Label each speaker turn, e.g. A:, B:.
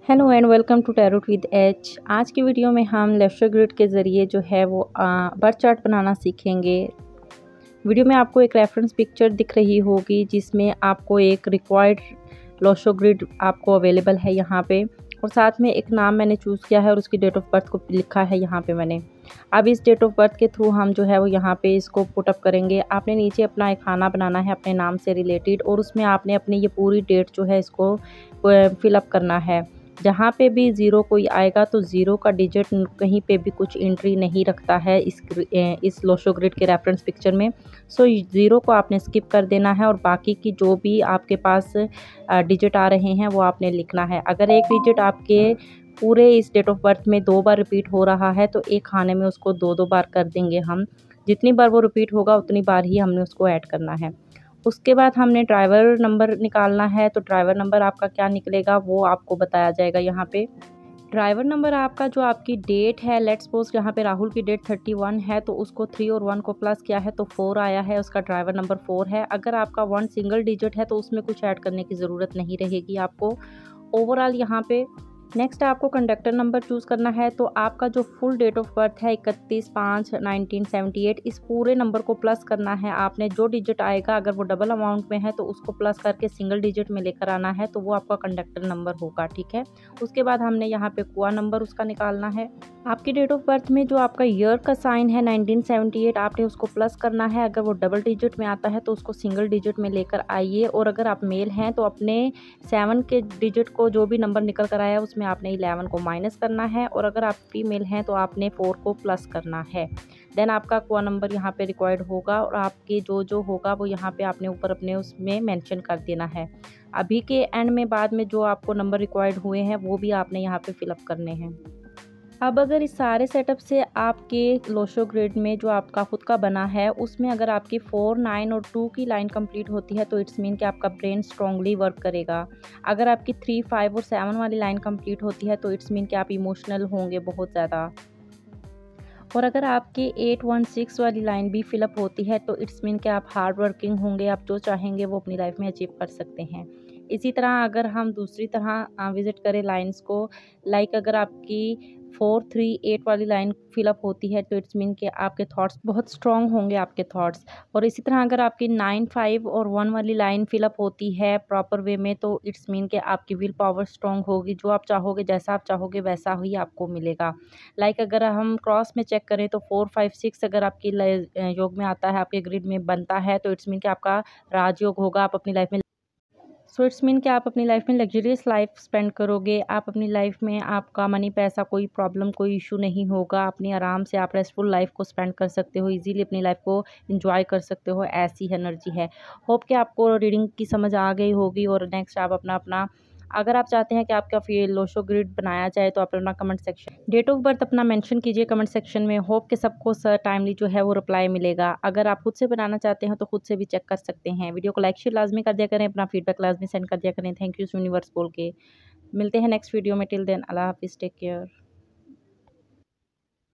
A: Hello and welcome to tarot with H. आज की video में हम लेफ्ट ग्रिड के ज़रिए जो है वो बर्थ चार्ट बनाना सीखेंगे। वीडियो में आपको एक रेफरेंस पिक्चर दिख रही होगी जिसमें आपको एक रिक्वायर्ड लोशो ग्रिड आपको अवेलेबल है यहाँ पे, और साथ में एक नाम मैंने चूज़ किया है और उसकी डेट ऑफ बर्थ को लिखा है यहाँ पे मैंने। अब इस डेट ऑफ बर्थ के थ्रू हम जो है वो यहाँ पे इसको पुट अप करेंगे। आपने नीचे अपना एक खाना बनाना है अपने नाम से रिलेटेड, और उसमें आपने अपनी ये पूरी डेट जो है इसको फिलअप करना है। जहाँ पे भी ज़ीरो कोई आएगा तो ज़ीरो का डिजिट कहीं पे भी कुछ एंट्री नहीं रखता है इस लोशो ग्रिड के रेफरेंस पिक्चर में। सो ज़ीरो को आपने स्किप कर देना है और बाकी की जो भी आपके पास डिजिट आ रहे हैं वो आपने लिखना है। अगर एक डिजिट आपके पूरे इस डेट ऑफ बर्थ में 2 बार रिपीट हो रहा है तो एक खाने में उसको 2-2 बार कर देंगे हम। जितनी बार वो रिपीट होगा उतनी बार ही हमने उसको ऐड करना है। उसके बाद हमने ड्राइवर नंबर निकालना है, तो ड्राइवर नंबर आपका क्या निकलेगा वो आपको बताया जाएगा यहाँ पे। ड्राइवर नंबर आपका जो आपकी डेट है, लेट्स सपोज यहाँ पे राहुल की डेट 31 है तो उसको 3 और 1 को प्लस किया है तो 4 आया है, उसका ड्राइवर नंबर 4 है। अगर आपका 1 सिंगल डिजिट है तो उसमें कुछ ऐड करने की ज़रूरत नहीं रहेगी आपको ओवरऑल यहाँ पे। नेक्स्ट आपको कंडक्टर नंबर चूज़ करना है, तो आपका जो फुल डेट ऑफ बर्थ है 31/5/1978, इस पूरे नंबर को प्लस करना है आपने। जो डिजिट आएगा अगर वो डबल अमाउंट में है तो उसको प्लस करके सिंगल डिजिट में लेकर आना है, तो वो आपका कंडक्टर नंबर होगा, ठीक है। उसके बाद हमने यहाँ पे कुआ नंबर उसका निकालना है। आपकी डेट ऑफ बर्थ में जो आपका ईयर का साइन है 1978, आपने उसको प्लस करना है। अगर वो डबल डिजिट में आता है तो उसको सिंगल डिजिट में लेकर आइए, और अगर आप मेल हैं तो अपने 7 के डिजिट को जो भी नंबर निकल कर आया उसमें आपने 11 को माइनस करना है, और अगर आप फीमेल हैं तो आपने 4 को प्लस करना है। देन आपका कुआ नंबर यहाँ पे रिक्वायर्ड होगा, और आपके जो होगा वो यहाँ पे आपने ऊपर अपने उसमें मेंशन कर देना है। अभी के एंड में बाद में जो आपको नंबर रिक्वायर्ड हुए हैं वो भी आपने यहाँ पे फिलअप करने हैं। अब अगर इस सारे सेटअप से आपके लोशो ग्रिड में जो आपका खुद का बना है उसमें अगर आपकी 4, 9 और 2 की लाइन कंप्लीट होती है तो इट्स मीन कि आपका ब्रेन स्ट्रांगली वर्क करेगा। अगर आपकी 3, 5 और 7 वाली लाइन कंप्लीट होती है तो इट्स मीन कि आप इमोशनल होंगे बहुत ज़्यादा। और अगर आपकी 8, 1, 6 वाली लाइन भी फिलअप होती है तो इट्स मीन कि आप हार्ड वर्किंग होंगे, आप जो चाहेंगे वो अपनी लाइफ में अचीव कर सकते हैं। इसी तरह अगर हम दूसरी तरह विज़िट करें लाइंस को, लाइक अगर आपकी 4, 3, 8 वाली लाइन फिलअप होती है तो इट्स मीन कि आपके थॉट्स बहुत स्ट्रॉन्ग होंगे आपके थॉट्स। और इसी तरह अगर आपकी 9, 5 और 1 वाली लाइन फिलअप होती है प्रॉपर वे में तो इट्स मीन कि आपकी विल पावर स्ट्रॉन्ग होगी। जो आप चाहोगे, जैसा आप चाहोगे वैसा ही आपको मिलेगा। लाइक अगर हम क्रॉस में चेक करें तो 4, 5, 6 अगर आपकी योग में आता है, आपके ग्रिड में बनता है तो इट्स मीन कि आपका राजयोग होगा। आप अपनी लाइफ में सो इट्स मीन कि आप अपनी लाइफ में लग्जरियस लाइफ स्पेंड करोगे। आप अपनी लाइफ में आपका मनी पैसा कोई प्रॉब्लम कोई इशू नहीं होगा। अपनी आराम से आप रेस्टफुल लाइफ को स्पेंड कर सकते हो, इजीली अपनी लाइफ को एंजॉय कर सकते हो, ऐसी एनर्जी है। होप कि आपको रीडिंग की समझ आ गई होगी। और नेक्स्ट आप अपना अपना अगर आप चाहते हैं कि आपका लोशो ग्रिड बनाया जाए तो आप अपना comment section date of birth अपना मेंशन कीजिए कमेंट सेक्शन में। होप कि सबको टाइमली जो है वो रिप्लाई मिलेगा। अगर आप खुद से बनाना चाहते हैं तो खुद से भी चेक कर सकते हैं। वीडियो को लाइक शेयर लाजमी कर दिया करें, अपना फीडबैक लाजमी सेंड कर दिया करें। थैंक यू यूनिवर्स बोल के। मिलते हैं नेक्स्ट वीडियो में। टिल देन अल्लाह हाफिज़, टेक केयर।